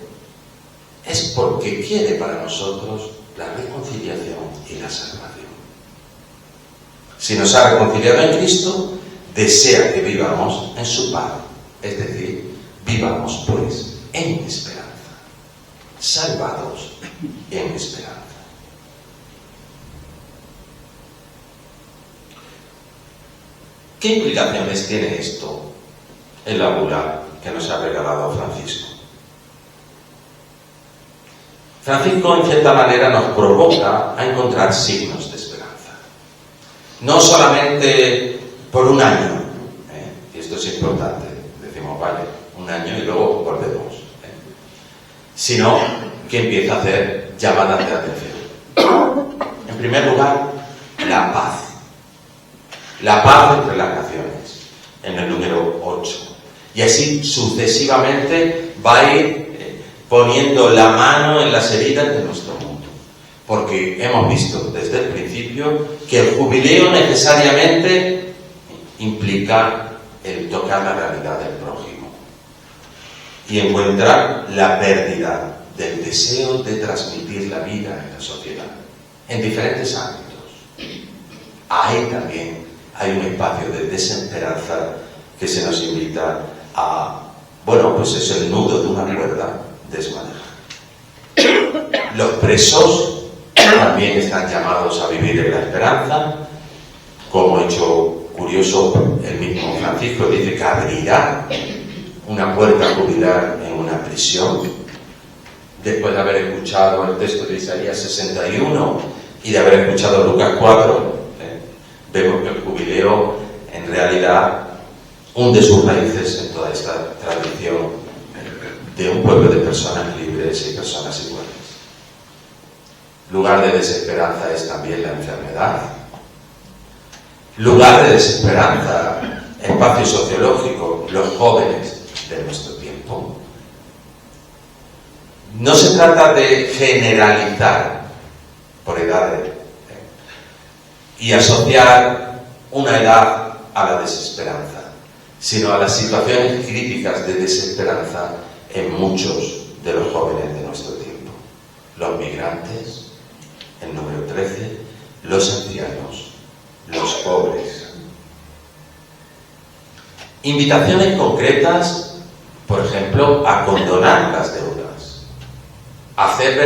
es porque quiere para nosotros la reconciliación y la salvación. Si nos ha reconciliado en Cristo, desea que vivamos en su paz, es decir, vivamos pues en esperanza, salvados en esperanza. ¿Qué implicaciones tiene esto en la bula que nos ha regalado Francisco? Francisco, en cierta manera, nos provoca a encontrar signos de esperanza. no solamente por un año, y esto es importante, decimos, vale, un año y luego volvemos, sino que empieza a hacer llamadas de atención. En primer lugar, la paz. La paz entre las naciones, en el número 8. Y así sucesivamente va a ir poniendo la mano en las heridas de nuestro mundo. Porque hemos visto desde el principio que el jubileo necesariamente implica el tocar la realidad del prójimo. Y encuentra la pérdida del deseo de transmitir la vida en la sociedad, en diferentes ámbitos. Ahí también hay un espacio de desesperanza que se nos invita a, bueno, pues es el nudo de una cuerda desmanejada. Los presos también están llamados a vivir en la esperanza. Como hecho curioso, el mismo Francisco dice que abrirá una puerta jubilar en una prisión. Después de haber escuchado el texto de Isaías 61 y de haber escuchado Lucas 4, vemos que el jubileo en realidad hunde sus raíces en toda esta tradición de un pueblo de personas libres y personas iguales. Lugar de desesperanza es también la enfermedad. Lugar de desesperanza, espacio sociológico, los jóvenes de nuestro tiempo. No se trata de generalizar por edades y asociar una edad a la desesperanza, sino a las situaciones críticas de desesperanza en muchos de los jóvenes de nuestro tiempo. Los migrantes, el número 13, los ancianos, los pobres. Invitaciones concretas, por ejemplo, a condonar las deudas, a hacer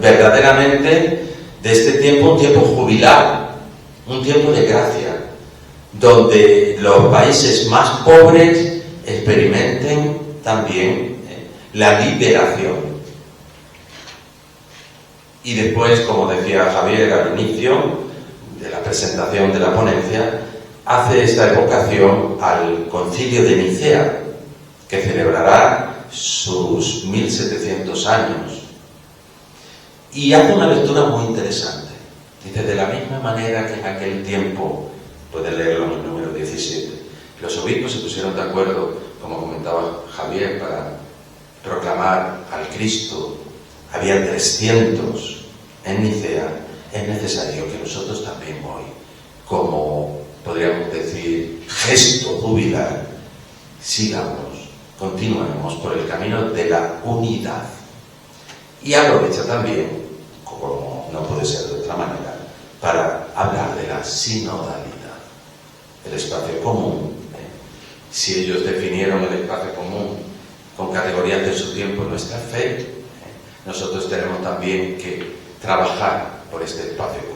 verdaderamente de este tiempo un tiempo jubilado, un tiempo de gracia, donde los países más pobres experimenten también la liberación. Y después, como decía Javier al inicio de la presentación de la ponencia, hace esta evocación al Concilio de Nicea, que celebrará sus 1700 años. Y hace una lectura muy interesante. Dice, de la misma manera que en aquel tiempo, puede leerlo en el número 17, los obispos se pusieron de acuerdo, como comentaba Javier, para proclamar al Cristo. Había 300 en Nicea. Es necesario que nosotros también hoy, como podríamos decir, gesto jubilar, sigamos, continuemos por el camino de la unidad. Y aprovecha también, como no puede ser de otra manera, para hablar de la sinodalidad, el espacio común. Si ellos definieron el espacio común con categorías de su tiempo, nuestra fe, nosotros tenemos también que trabajar por este espacio común.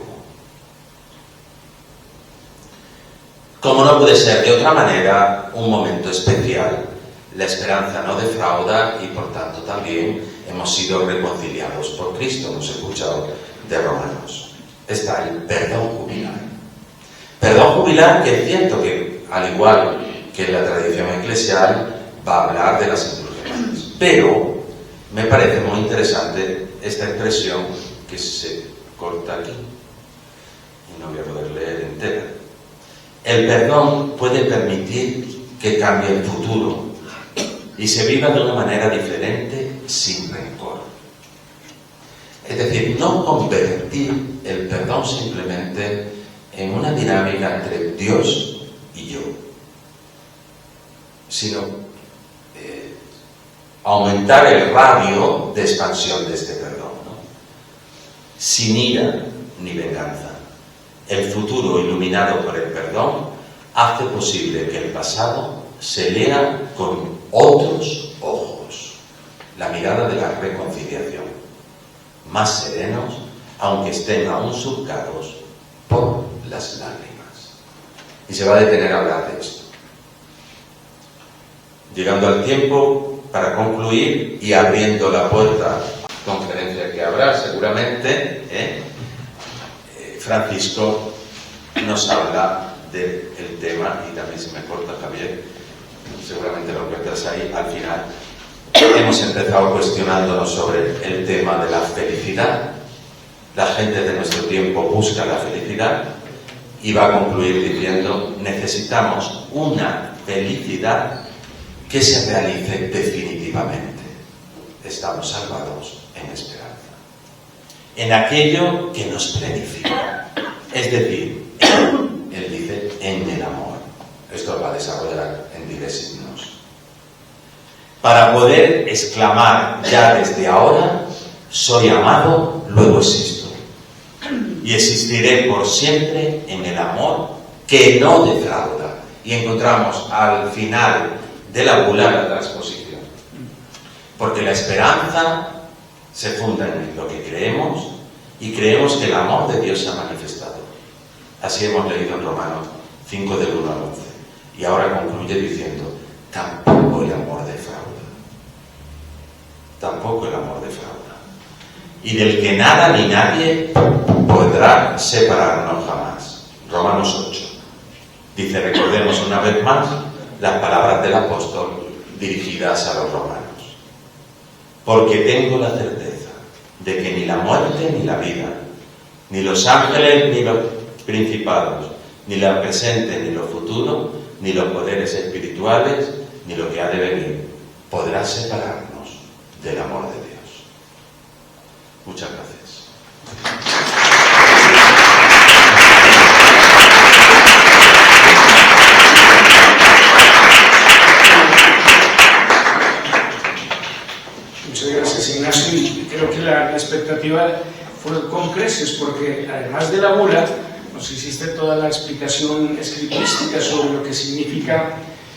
Como no puede ser de otra manera, un momento especial. La esperanza no defrauda y por tanto también hemos sido reconciliados por Cristo. Hemos escuchado de Romanos. Está el perdón jubilar. Perdón jubilar que es cierto que, al igual que en la tradición eclesial, va a hablar de las indulgencias. Pero me parece muy interesante esta expresión que se corta aquí. Y no voy a poder leer entera. El perdón puede permitir que cambie el futuro y se viva de una manera diferente, sin rencor. Es decir, no convertir el perdón simplemente en una dinámica entre Dios y yo, sino aumentar el radio de expansión de este perdón, ¿no? Sin ira ni venganza. El futuro iluminado por el perdón hace posible que el pasado se lea con otros ojos, la mirada de la reconciliación, más serenos, aunque estén aún surcados por las lágrimas. Y se va a detener a hablar de esto. Llegando al tiempo para concluir y abriendo la puerta, conferencia que habrá seguramente, Francisco nos habla del tema, y también si me corta Javier, seguramente lo encuentras ahí al final. Hemos empezado cuestionándonos sobre el tema de la felicidad. La gente de nuestro tiempo busca la felicidad y va a concluir diciendo: necesitamos una felicidad que se realice definitivamente. Estamos salvados en esperanza, en aquello que nos plenifica, es decir, él dice, en el amor. Esto lo va a desarrollar en 10 signos. Para poder exclamar ya desde ahora: soy amado, luego existo. Y existiré por siempre en el amor que no defrauda. Y encontramos al final de la bula la transposición. Porque la esperanza se funda en lo que creemos, y creemos que el amor de Dios se ha manifestado. Así hemos leído en Romanos 5 del 1 al 11. Y ahora concluye diciendo: tampoco el amor defrauda. Tampoco el amor defrauda. Y del que nada ni nadie podrá separarnos jamás. Romanos 8. Dice, recordemos una vez más las palabras del apóstol dirigidas a los romanos. Porque tengo la certeza de que ni la muerte ni la vida, ni los ángeles ni los principados, ni lo presente ni lo futuro, ni los poderes espirituales, ni lo que ha de venir, podrá separarnos del amor de Dios. Muchas gracias. Muchas gracias, Ignacio. Y creo que la expectativa fue con creces, porque además de la bula, nos hiciste toda la explicación escriturística sobre lo que significa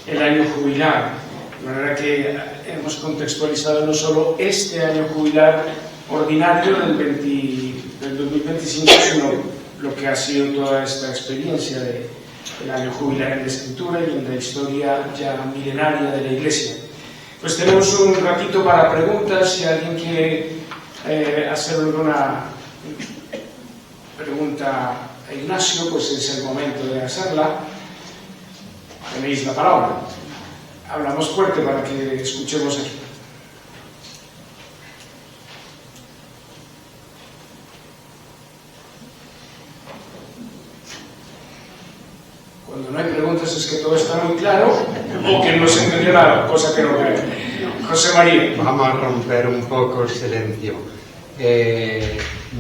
el año jubilar. De manera que hemos contextualizado no solo este año jubilar ordinario del 2025, sino lo que ha sido toda esta experiencia del año jubilar en la Escritura y en la historia ya milenaria de la Iglesia. Pues tenemos un ratito para preguntas. Si alguien quiere hacer alguna pregunta a Ignacio, pues es el momento de hacerla. Tenéis la palabra. Hablamos fuerte para que escuchemos aquí. Cuando no hay preguntas es que todo está muy claro o que no se entendió nada, cosa que no creo. José María. Vamos a romper un poco el silencio.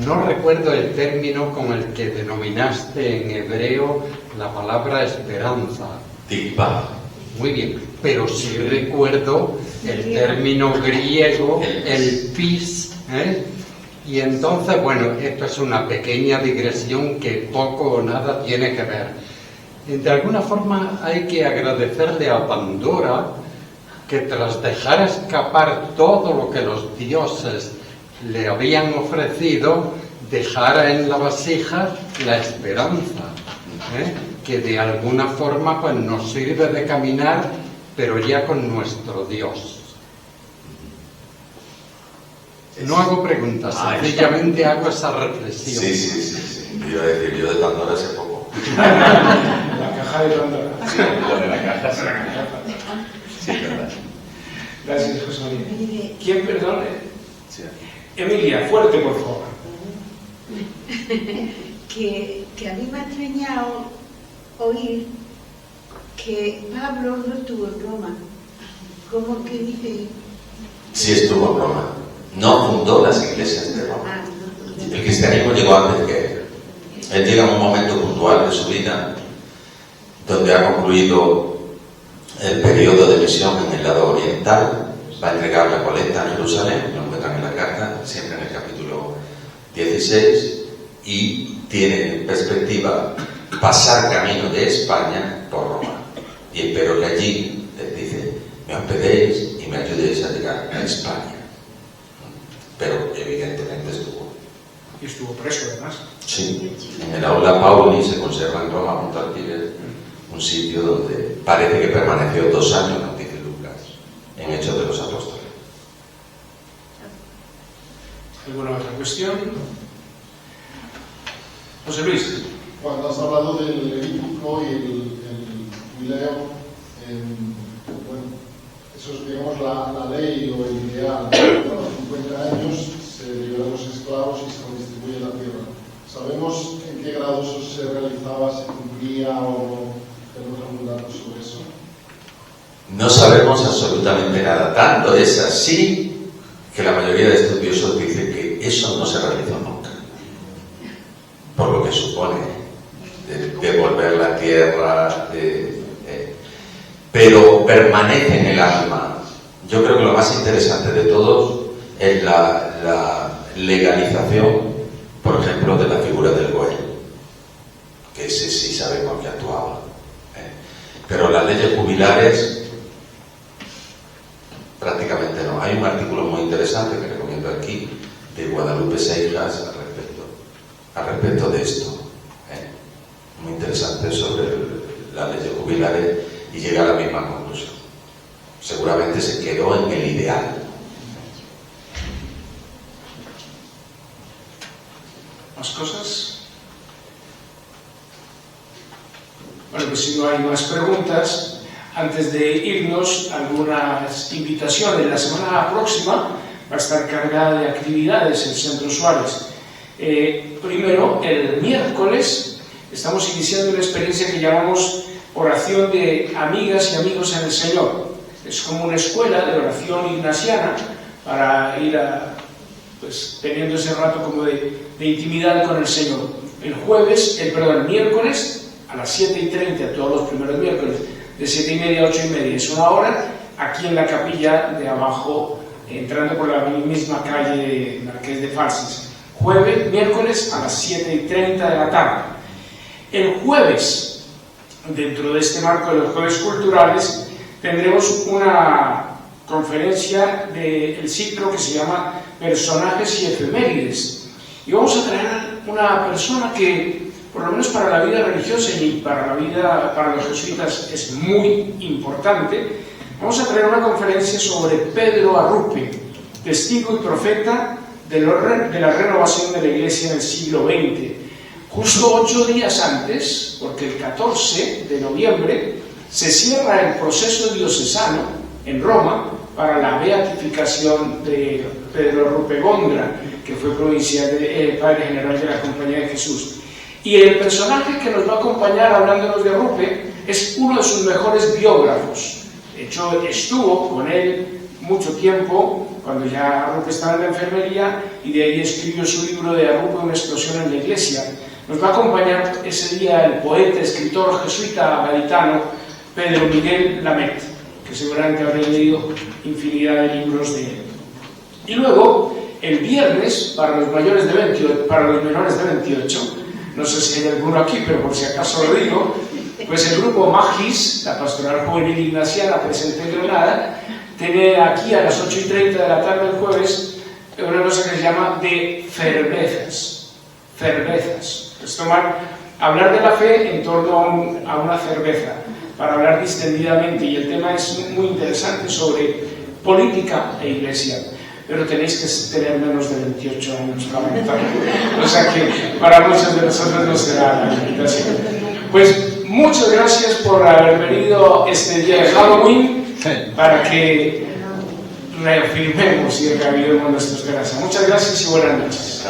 No recuerdo el término con el que denominaste en hebreo la palabra esperanza. Tikva. Muy bien, pero sí recuerdo el término griego, el pis, Y entonces, bueno, esto es una pequeña digresión que poco o nada tiene que ver. De alguna forma hay que agradecerle a Pandora que tras dejar escapar todo lo que los dioses le habían ofrecido, dejara en la vasija la esperanza, que de alguna forma pues, nos sirve de caminar, pero ya con nuestro Dios. No hago preguntas, sencillamente hago esa reflexión. Sí. Iba a decir, yo de Pandora sé poco. La caja de Pandora. Sí, lo de la caja. Sí, verdad. Gracias, José María. ¿Quién perdone? Sí. Emilia, fuerte, por favor. Que a mí me ha extrañado oír que Pablo no estuvo en Roma. ¿Cómo que dice? Sí estuvo en Roma. No fundó las iglesias de Roma. El cristianismo llegó antes que él. Él llega en un momento puntual de su vida donde ha concluido el periodo de misión en el lado oriental, va a entregar la coleta a Jerusalén, lo encuentran en la carta, siempre en el capítulo 16, y tiene en perspectiva pasar camino de España por Roma. Y espero que allí, les dice, me hospedéis y me ayudéis a llegar a España. Pero evidentemente estuvo. Y estuvo preso, además. Sí, en el aula Pauli se conserva en Roma, junto al Tíbet, un sitio donde parece que permaneció 2 años, nos dice Lucas, en Hechos de los Apóstoles. ¿Alguna otra cuestión? José Luis. Cuando has hablado del Levítico y el jubileo, bueno, eso es, digamos, la ley o el ideal. A los 50 años se liberan los esclavos y se redistribuye la tierra. ¿Sabemos en qué grado eso se realizaba, se cumplía o no? ¿Tenemos algún dato sobre eso? No sabemos absolutamente nada. Tanto es así que la mayoría de estudiosos dicen que eso no se realizó nunca. Por lo que supone devolver la tierra, pero permanece en el alma. Yo creo que lo más interesante de todos es la legalización, por ejemplo, de la figura del Goel, que ese sí sabemos que actuaba. Pero las leyes jubilares prácticamente no. Hay un artículo muy interesante que recomiendo aquí de Guadalupe Seijas al respecto de esto. Muy interesante sobre las leyes jubilares y llega a la misma conclusión. Seguramente se quedó en el ideal. ¿Más cosas? Bueno, pues si no hay más preguntas, antes de irnos, algunas invitaciones. La semana próxima va a estar cargada de actividades en Centro Suárez. Primero, el miércoles, estamos iniciando una experiencia que llamamos oración de amigas y amigos en el Señor. Es como una escuela de oración ignaciana para ir pues, teniendo ese rato como de intimidad con el Señor. El miércoles a las 7:30, todos los primeros miércoles, de 7:30 a 8:30, es una hora, aquí en la capilla de abajo, entrando por la misma calle Marqués de Falses. Miércoles a las 7:30 de la tarde. El jueves, dentro de este marco de los jueves culturales, tendremos una conferencia del ciclo que se llama Personajes y Efemérides. Y vamos a traer una persona que, por lo menos para la vida religiosa y para los jesuitas, es muy importante. Vamos a traer una conferencia sobre Pedro Arrupe, testigo y profeta de la renovación de la Iglesia en el siglo XX. Justo 8 días antes, porque el 14 de noviembre se cierra el proceso diocesano en Roma para la beatificación de Pedro Arrupe Gondra, que fue provincial padre general de la Compañía de Jesús. Y el personaje que nos va a acompañar hablándonos de Arrupe es uno de sus mejores biógrafos. De hecho, estuvo con él mucho tiempo, cuando ya Arrupe estaba en la enfermería, y de ahí escribió su libro de Arrupe, una explosión en la Iglesia. Nos va a acompañar ese día el poeta, escritor jesuita gaditano Pedro Miguel Lamet, que seguramente habréis leído infinidad de libros de él. Y luego, el viernes, para los menores de 28, no sé si hay alguno aquí, pero por si acaso lo digo, pues el grupo Magis, la Pastoral Juvenil Ignaciana presente en Granada, tiene aquí a las 8:30 de la tarde el jueves una cosa que se llama de cervezas. Es hablar de la fe en torno a una cerveza, para hablar distendidamente, y el tema es muy interesante sobre política e iglesia. Pero tenéis que tener menos de 28 años para votar. O sea que para muchos de nosotros no será la invitación. Pues muchas gracias por haber venido este día de Halloween para que reafirmemos y reavivemos nuestra esperanza. Muchas gracias y buenas noches.